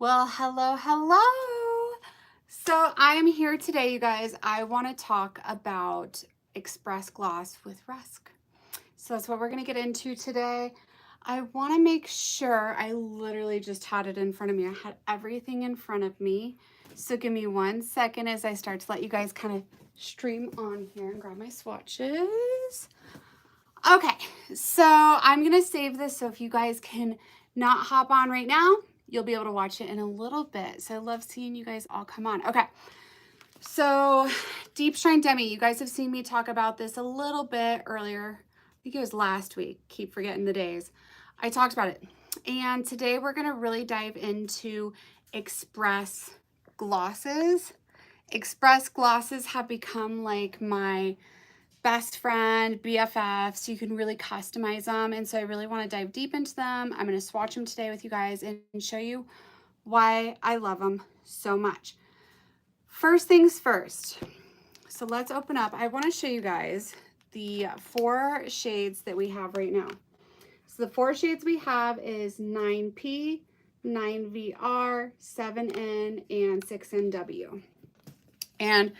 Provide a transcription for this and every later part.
Well, hello, hello. So I'm here today, you guys. I want to talk about Express Gloss with Rusk. So that's what we're going to get into today. I want to make sure I literally just had it in front of me. I had everything in front of me. So give me 1 second as I start to let you guys kind of stream on here and grab my swatches. Okay, so I'm going to save this so if you guys can not hop on right now, you'll be able to watch it in a little bit. So I love seeing you guys all come on. Okay, so Deep Shine Demi, you guys have seen me talk about this a little bit earlier. I think it was last week. Keep forgetting the days. I talked about it. And today we're going to really dive into Express glosses. Express glosses have become like my best friend, BFF, so you can really customize them. And so I really want to dive deep into them. I'm going to swatch them today with you guys and show you why I love them so much. First things first. So let's open up. I want to show you guys the 4 shades that we have right now. So the 4 shades we have is 9P, 9VR, 7N, and 6NW. And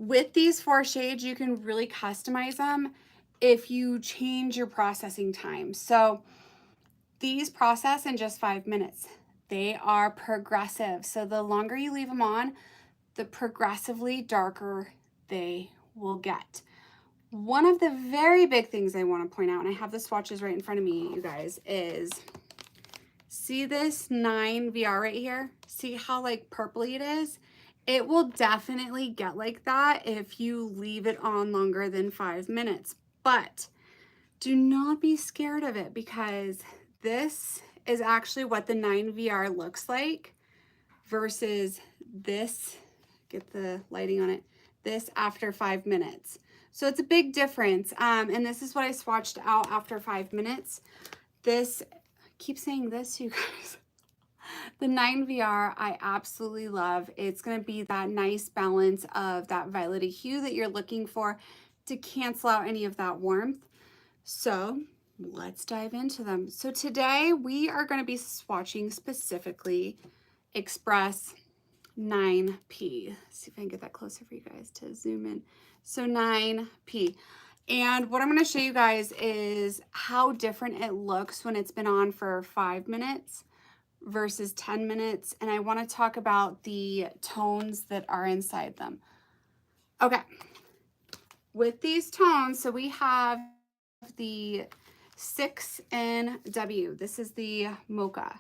with these 4 shades, you can really customize them if you change your processing time. So these process in just 5 minutes. They are progressive. So the longer you leave them on, the progressively darker they will get. One of the very big things I want to point out, and I have the swatches right in front of me, you guys, is see this 9VR right here? See how like purpley it is? It will definitely get like that if you leave it on longer than 5 minutes. But do not be scared of it because this is actually what the 9VR looks like versus this, get the lighting on it, this after 5 minutes. So it's a big difference. And this is what I swatched out after 5 minutes. This, I keep saying this, you guys. The 9VR I absolutely love. It's going to be that nice balance of that violety hue that you're looking for to cancel out any of that warmth. So let's dive into them. So today we are going to be swatching specifically Express 9P. Let's see if I can get that closer for you guys to zoom in. So 9P. And what I'm going to show you guys is how different it looks when it's been on for 5 minutes versus 10 minutes. And I want to talk about the tones that are inside them. Okay. With these tones, so we have the 6NW. This is the Mocha.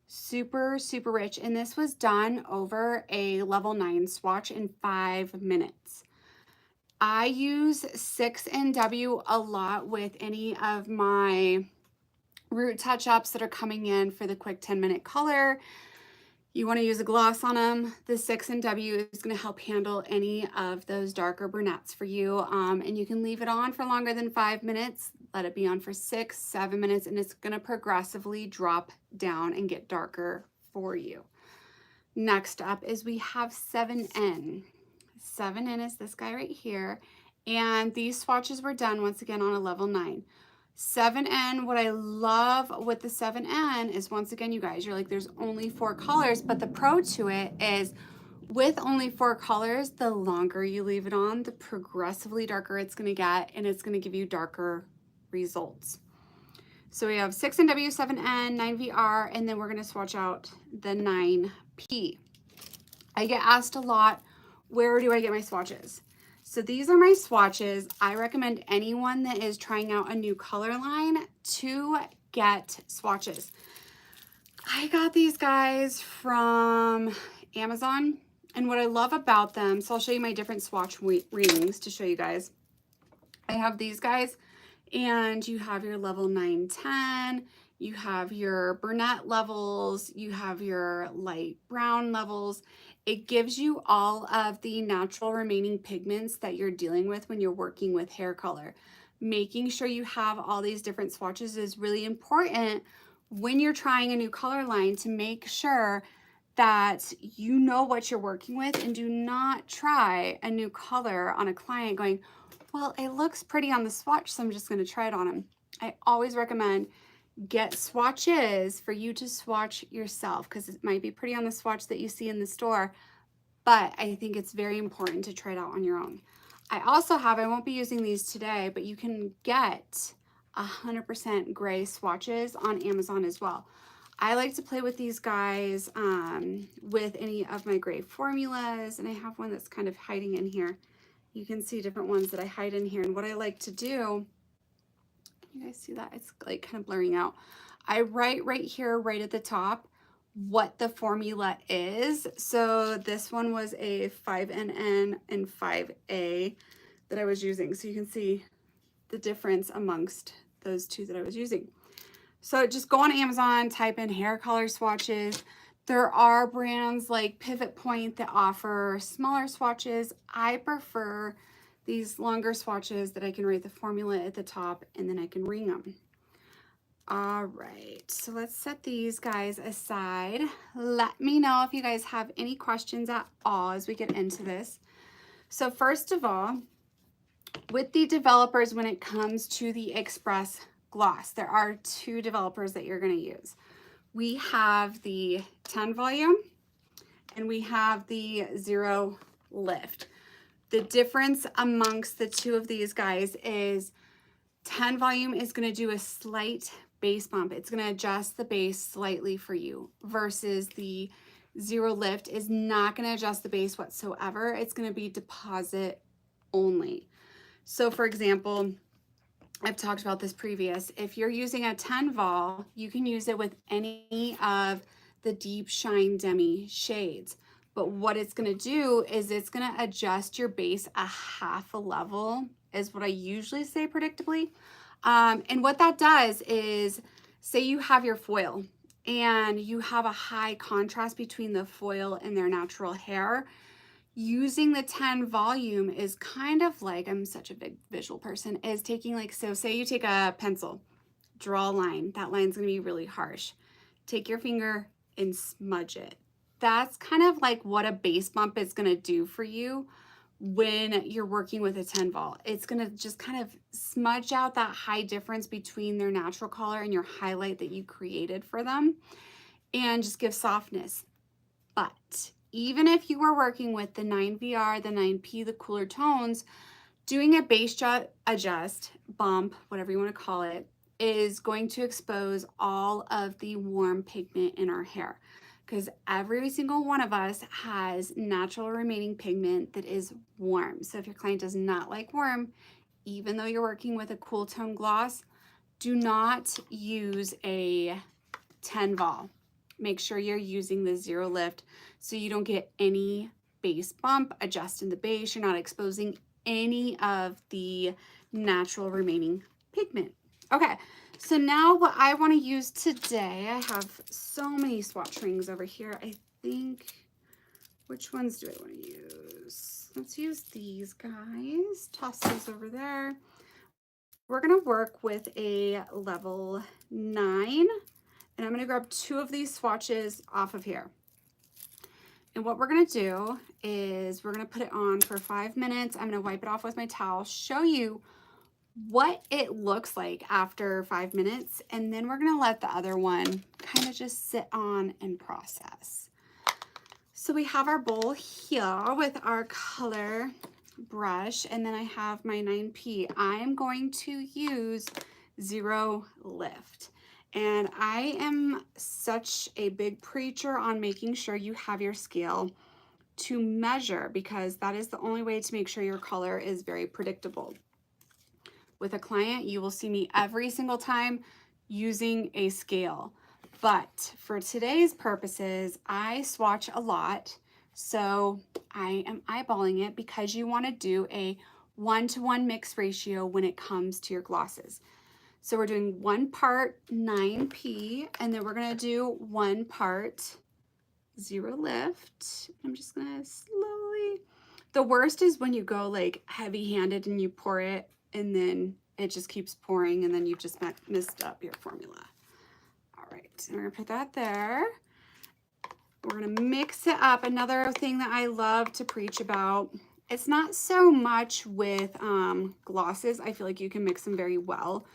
Super, super rich. And this was done over a level 9 swatch in 5 minutes. I use 6NW a lot with any of my root touch-ups that are coming in for the quick 10-minute color. You want to use a gloss on them. The 6NW is going to help handle any of those darker brunettes for you. And you can leave it on for longer than 5 minutes. Let it be on for 6, 7 minutes, and it's going to progressively drop down and get darker for you. Next up is we have 7N. 7N is this guy right here. And these swatches were done once again on a level 9. 7N, what I love with the 7N is, once again, you guys, you're like, there's only 4 colors, but the pro to it is with only 4 colors, the longer you leave it on, the progressively darker it's going to get, and it's going to give you darker results. So we have 6NW, 7N, 9VR, and then we're going to swatch out the 9P. I get asked a lot, where do I get my swatches? So these are my swatches. I recommend anyone that is trying out a new color line to get swatches. I got these guys from Amazon, and what I love about them, so I'll show you my different swatch rings to show you guys. I have these guys, and you have your level 9, 10, you have your brunette levels, you have your light brown levels. It gives you all of the natural remaining pigments that you're dealing with when you're working with hair color. Making sure you have all these different swatches is really important when you're trying a new color line, to make sure that you know what you're working with, and do not try a new color on a client going, well, it looks pretty on the swatch, so I'm just going to try it on them. I always recommend get swatches for you to swatch yourself, because it might be pretty on the swatch that you see in the store, but I think it's very important to try it out on your own. I also have, I won't be using these today, but you can get 100% gray swatches on Amazon as well. I like to play with these guys with any of my gray formulas, and I have one that's kind of hiding in here. You can see different ones that I hide in here, and what I like to do, you guys see that? It's like kind of blurring out. I write right here, right at the top, what the formula is. So this one was a 5NN and 5A that I was using. So you can see the difference amongst those two that I was using. So just go on Amazon, type in hair color swatches. There are brands like Pivot Point that offer smaller swatches. I prefer these longer swatches that I can write the formula at the top and then I can ring them. All right, so let's set these guys aside. Let me know if you guys have any questions at all as we get into this. So first of all, with the developers, when it comes to the Xpress gloss, there are two developers that you're going to use. We have the 10 volume and we have the 0 lift. The difference amongst the two of these guys is 10 volume is going to do a slight base bump. It's going to adjust the base slightly for you, versus the 0 lift is not going to adjust the base whatsoever. It's going to be deposit only. So for example, I've talked about this previous. If you're using a 10 vol, you can use it with any of the deep shine demi shades. But what it's going to do is it's going to adjust your base a half a level, is what I usually say predictably. And what that does is, say you have your foil and you have a high contrast between the foil and their natural hair. Using the 10 volume is kind of like, I'm such a big visual person, is taking like, so say you take a pencil, draw a line. That line's going to be really harsh. Take your finger and smudge it. That's kind of like what a base bump is going to do for you when you're working with a 10 vol. It's going to just kind of smudge out that high difference between their natural color and your highlight that you created for them, and just give softness. But even if you were working with the 9VR, the 9P, the cooler tones, doing a base adjust, bump, whatever you want to call it, is going to expose all of the warm pigment in our hair, because every single one of us has natural remaining pigment that is warm. So if your client does not like warm, even though you're working with a cool tone gloss, do not use a 10 vol. Make sure you're using the 0 lift so you don't get any base bump, adjusting the base. You're not exposing any of the natural remaining pigment. Okay, so now what I want to use today, I have so many swatch rings over here. I think, which ones do I want to use? Let's use these guys. Toss those over there. We're going to work with a level 9. And I'm going to grab 2 of these swatches off of here. And what we're going to do is we're going to put it on for 5 minutes. I'm going to wipe it off with my towel, show you what it looks like after 5 minutes. And then we're going to let the other one kind of just sit on and process. So we have our bowl here with our color brush. And then I have my 9P. I am going to use 0 lift. And I am such a big preacher on making sure you have your scale to measure, because that is the only way to make sure your color is very predictable. With a client, you will see me every single time using a scale. But for today's purposes, I swatch a lot. So I am eyeballing it, because you want to do a 1-to-1 mix ratio when it comes to your glosses. So we're doing 1 part 9P, and then we're going to do 1 part 0 lift. I'm just going to slowly. The worst is when you go like heavy-handed and you pour it and then it just keeps pouring and then you've just messed up your formula. All right, so we're going to put that there. We're going to mix it up. Another thing that I love to preach about, it's not so much with glosses. I feel like you can mix them very well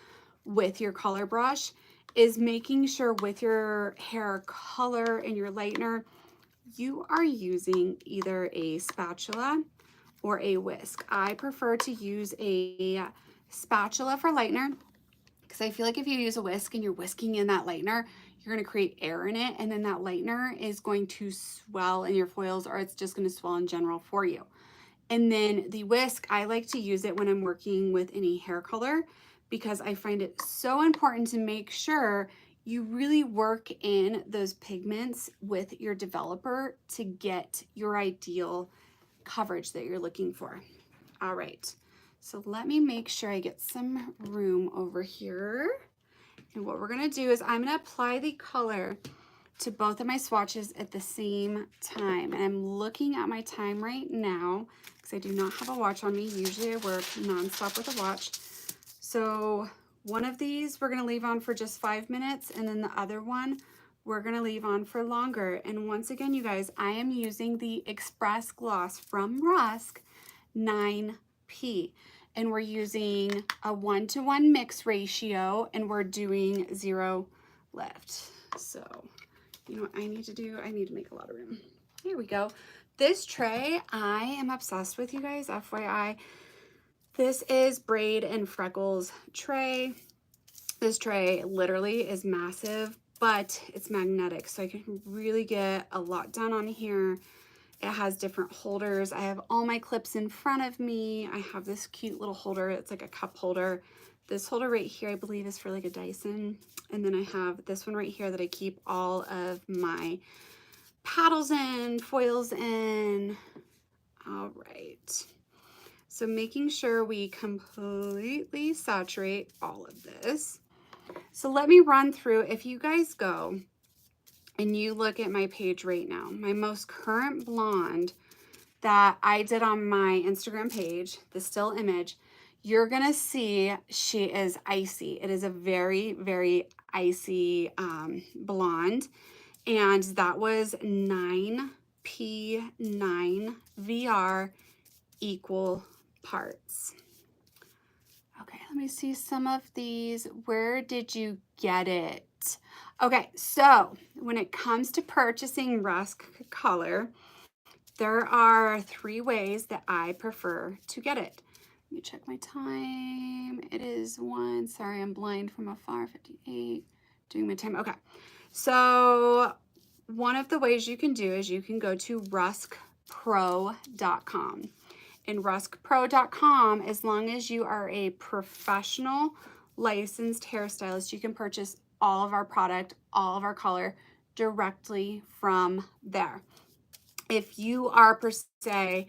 with your color brush, is making sure with your hair color and your lightener, you are using either a spatula or a whisk. I prefer to use a spatula for lightener because I feel like if you use a whisk and you're whisking in that lightener, you're going to create air in it, and then that lightener is going to swell in your foils, or it's just going to swell in general for you. And then the whisk, I like to use it when I'm working with any hair color because I find it so important to make sure you really work in those pigments with your developer to get your ideal coverage that you're looking for. All right, so let me make sure I get some room over here. And what we're gonna do is I'm gonna apply the color to both of my swatches at the same time. And I'm looking at my time right now because I do not have a watch on me. Usually I work nonstop with a watch. So one of these we're gonna leave on for just 5 minutes, and then the other one we're gonna leave on for longer. And once again, you guys, I am using the Express Gloss from Rusk 9P. And we're using a 1-to-1 mix ratio, and we're doing 0 lift. So you know what I need to do? I need to make a lot of room. Here we go. This tray, I am obsessed with, you guys, FYI. This is Braid and Freckles tray. This tray literally is massive, but it's magnetic, so I can really get a lot done on here. It has different holders. I have all my clips in front of me. I have this cute little holder. It's like a cup holder. This holder right here, I believe, is for like a Dyson. And then I have this one right here that I keep all of my paddles in, foils in. All right. So making sure we completely saturate all of this. So let me run through. If you guys go and you look at my page right now, my most current blonde that I did on my Instagram page, the still image, you're gonna see she is icy. It is a very, very icy blonde. And that was 9P9 VR equal parts. Okay, let me see some of these. Where did you get it? Okay, so when it comes to purchasing Rusk Color, there are 3 ways that I prefer to get it. Let me check my time. It is 1, sorry, I'm blind from afar, 58, doing my time. Okay, so one of the ways you can do is you can go to ruskpro.com. And ruskpro.com, as long as you are a professional licensed hairstylist, you can purchase all of our product, all of our color directly from there. If you are, per se,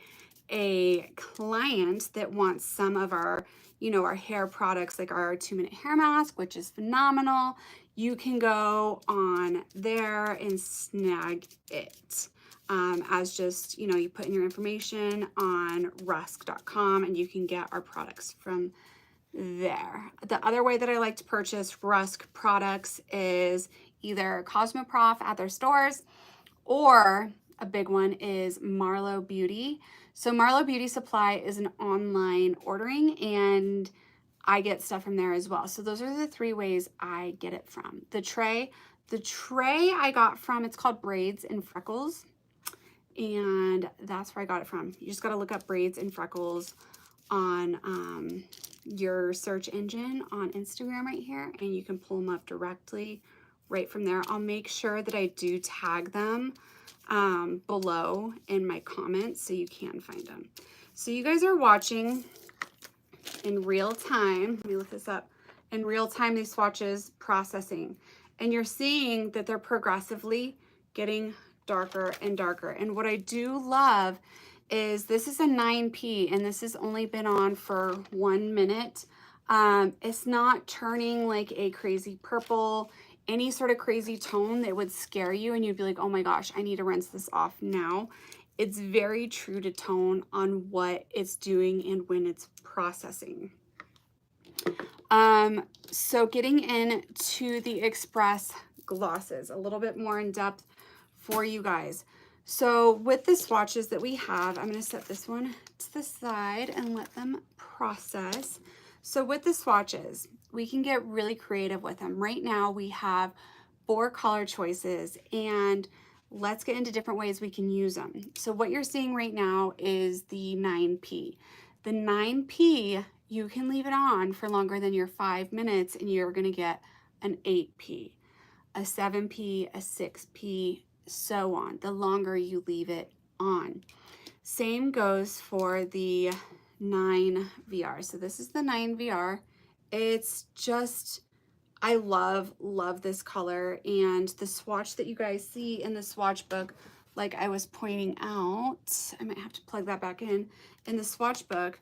a client that wants some of our, you know, our hair products, like our 2-minute hair mask, which is phenomenal, you can go on there and snag it. As just, you know, you put in your information on rusk.com and you can get our products from there. The other way that I like to purchase Rusk products is either Cosmoprof at their stores, or a big one is Marlowe Beauty. So Marlowe Beauty Supply is an online ordering, and I get stuff from there as well. So those are the 3 ways I get it from. The tray I got from, it's called Braids and Freckles, and that's where I got it from. You just got to look up Braids and Freckles on your search engine on Instagram right here, and you can pull them up directly right from there. I'll make sure that I do tag them below in my comments so you can find them. So you guys are watching in real time. Let me look this up. In real time, these swatches processing, and you're seeing that they're progressively getting darker and darker. And what I do love is this is a 9P, and this has only been on for 1 minute. It's not turning like a crazy purple, any sort of crazy tone that would scare you and you'd be like, oh my gosh, I need to rinse this off now. It's very true to tone on what it's doing and when it's processing. So getting into the Express glosses, a little bit more in depth for you guys. So with the swatches that we have, I'm going to set this one to the side and let them process. So with the swatches, we can get really creative with them. Right now we have 4 color choices, and let's get into different ways we can use them. So what you're seeing right now is the 9P. The 9P, you can leave it on for longer than your 5 minutes and you're gonna get an 8P, a 7P, a 6P, so on, the longer you leave it on. Same goes for the 9VR. So this is the 9VR. It's just, I love this color, and the swatch that you guys see in the swatch book, like I was pointing out, I might have to plug that back in the swatch book,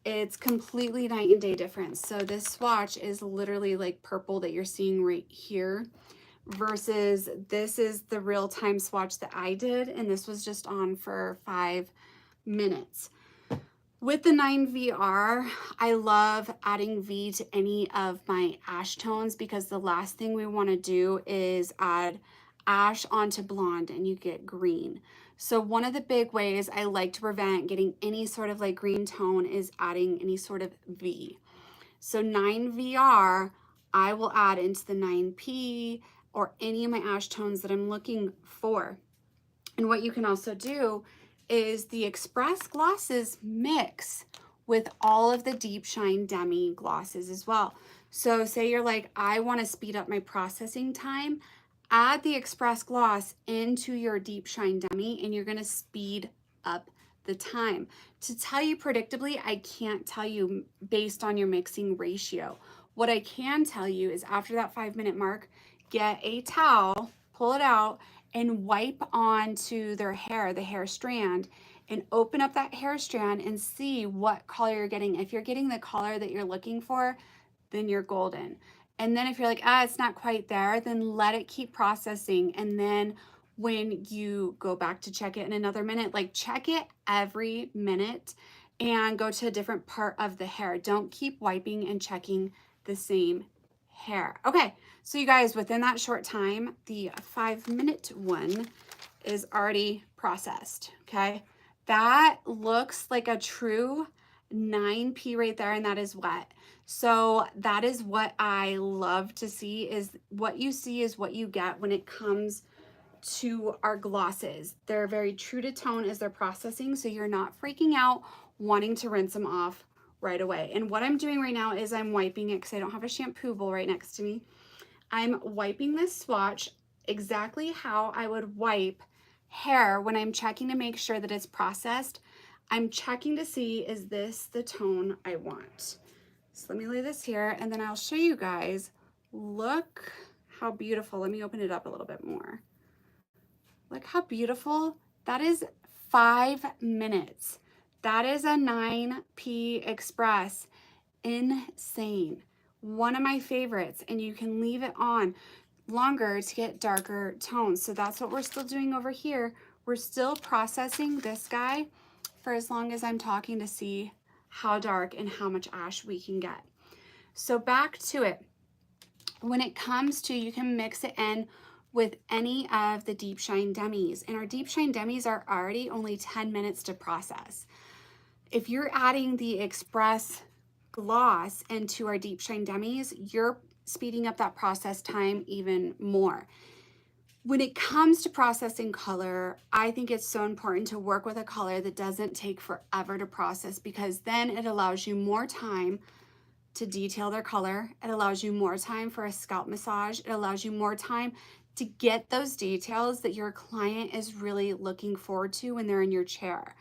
it's completely night and day difference. So this swatch is literally like purple that you're seeing right here, versus this is the real-time swatch that I did, and this was just on for 5 minutes. With the 9VR, I love adding V to any of my ash tones, because the last thing we want to do is add ash onto blonde and you get green. So one of the big ways I like to prevent getting any sort of like green tone is adding any sort of V. So 9VR, I will add into the 9P or any of my ash tones that I'm looking for. And what you can also do is the Express glosses mix with all of the Deep Shine Demi glosses as well. So say you're like, I want to speed up my processing time, add the Express gloss into your Deep Shine Demi and you're going to speed up the time. To tell you predictably, I can't tell you based on your mixing ratio. What I can tell you is after that 5-minute mark, get a towel, pull it out, and wipe onto their hair, the hair strand, and open up that hair strand and see what color you're getting. If you're getting the color that you're looking for, then you're golden. And then if you're like, it's not quite there, then let it keep processing. And then when you go back to check it in another minute, like check it every minute and go to a different part of the hair. Don't keep wiping and checking the same hair. Okay, so you guys, within that short time, the 5-minute one is already processed, okay? That looks like a true 9P right there, and that is wet. So that is what I love to see, is what you see is what you get when it comes to our glosses. They're very true to tone as they're processing, so you're not freaking out wanting to rinse them off right away. And what I'm doing right now is I'm wiping it because I don't have a shampoo bowl right next to me. I'm wiping this swatch exactly how I would wipe hair when I'm checking to make sure that it's processed. I'm checking to see, is this the tone I want? So let me lay this here and then I'll show you guys. Look how beautiful. Let me open it up a little bit more. Look how beautiful. That is 5 minutes. That is a 9P Express. Insane. One of my favorites, and you can leave it on longer to get darker tones. So that's what we're still doing over here. We're still processing this guy for as long as I'm talking to see how dark and how much ash we can get. So back to it. When it comes to, you can mix it in with any of the Deep Shine Demis, and our Deep Shine Demis are already only 10 minutes to process. If you're adding the Express gloss into our Deep Shine Demis, you're speeding up that process time even more. When it comes to processing color, I think it's so important to work with a color that doesn't take forever to process, because then it allows you more time to detail their color. It allows you more time for a scalp massage. It allows you more time to get those details that your client is really looking forward to when they're in your chair.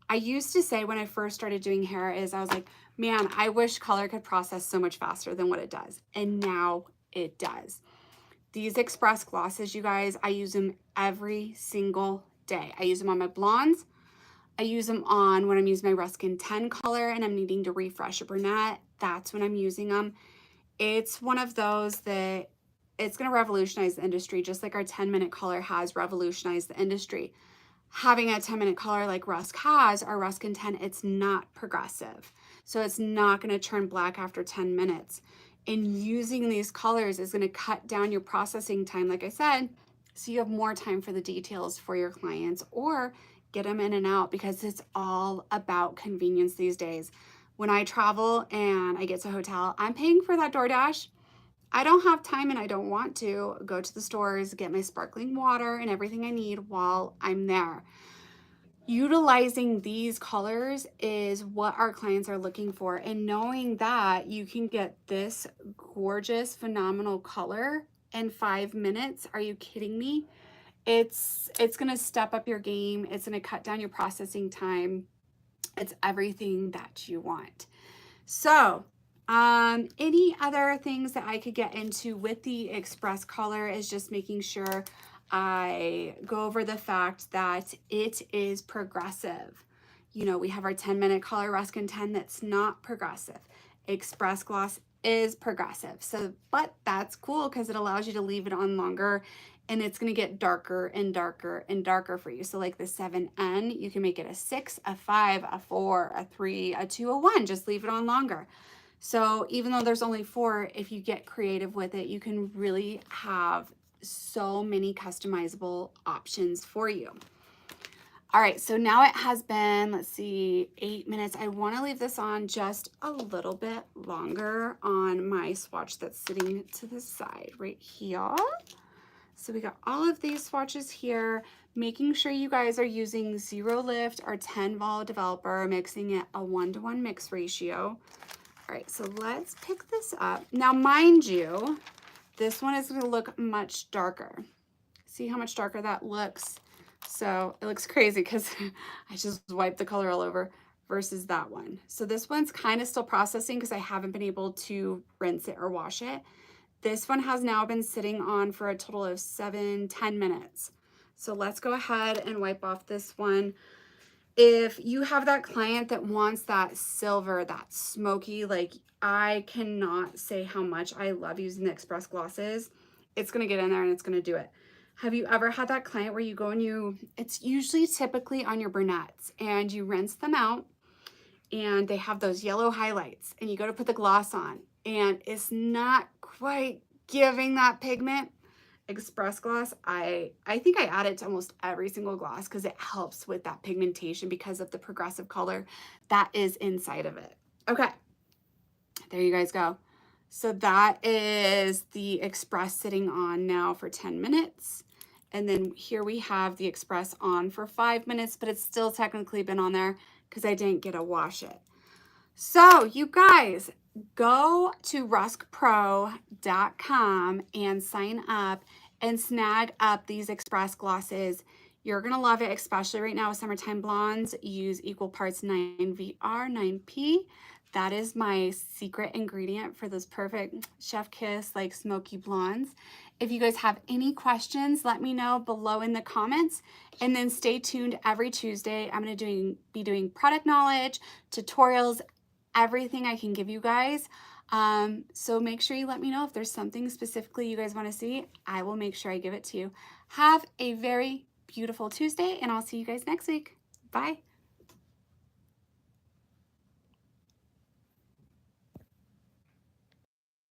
I used to say when I first started doing hair is I was like, man, I wish color could process so much faster than what it does. And now it does. These Express glosses, you guys, I use them every single day. I use them on my blondes. I use them on when I'm using my Rusk 10 color and I'm needing to refresh a brunette. That's when I'm using them. It's one of those that it's going to revolutionize the industry, just like our 10-minute color has revolutionized the industry. Having a 10-minute color like Rusk has, our Rusk 10, it's not progressive. So it's not going to turn black after 10 minutes. And using these colors is going to cut down your processing time, like I said, so you have more time for the details for your clients, or get them in and out, because it's all about convenience these days. when I travel and I get to a hotel, I'm paying for that DoorDash. I don't have time and I don't want to go to the stores, get my sparkling water and everything I need while I'm there. Utilizing these colors is what our clients are looking for, and knowing that you can get this gorgeous, phenomenal color in 5 minutes. Are you kidding me? It's going to step up your game. It's going to cut down your processing time. It's everything that you want. So, any other things that I could get into with the Express Color is just making sure I go over the fact that it is progressive. You know, we have our 10-minute color Rusk and 10 that's not progressive. Express Gloss is progressive. So, but that's cool because it allows you to leave it on longer, and it's going to get darker and darker and darker for you. So like the 7N, you can make it a 6, a 5, a 4, a 3, a 2, a 1. Just leave it on longer. So even though there's only 4, if you get creative with it, you can really have so many customizable options for you. All right, so now it has been, let's see, 8 minutes. I want to leave this on just a little bit longer on my swatch that's sitting to the side right here. So we got all of these swatches here, making sure you guys are using 0 lift or 10 vol developer, mixing it a 1-to-1 mix ratio. All right, so let's pick this up. Now, mind you, this one is going to look much darker. See how much darker that looks? So it looks crazy because I just wiped the color all over versus that one. So this one's kind of still processing because I haven't been able to rinse it or wash it. This one has now been sitting on for a total of 7-10 minutes. So let's go ahead and wipe off this one. If you have that client that wants that silver, that smoky, like I cannot say how much I love using the Express glosses. It's going to get in there and it's going to do it. Have you ever had that client where you go and it's usually typically on your brunettes, and you rinse them out and they have those yellow highlights, and you go to put the gloss on and it's not quite giving that pigment? Express gloss, I think I add it to almost every single gloss because it helps with that pigmentation because of the progressive color that is inside of it. Okay, there you guys go. So that is the Express sitting on now for 10 minutes. And then here we have the Express on for 5 minutes, but it's still technically been on there because I didn't get to wash it. So you guys, go to ruskpro.com and sign up and snag up these Express glosses. You're going to love it, especially right now with summertime blondes. Use equal parts 9VR, 9P. That is my secret ingredient for those perfect chef kiss, like smoky blondes. If you guys have any questions, let me know below in the comments. And then stay tuned every Tuesday. I'm going to be doing product knowledge, tutorials, everything I can give you guys. So make sure you let me know if there's something specifically you guys want to see. I will make sure I give it to you. Have a very beautiful Tuesday, and I'll see you guys next week. Bye.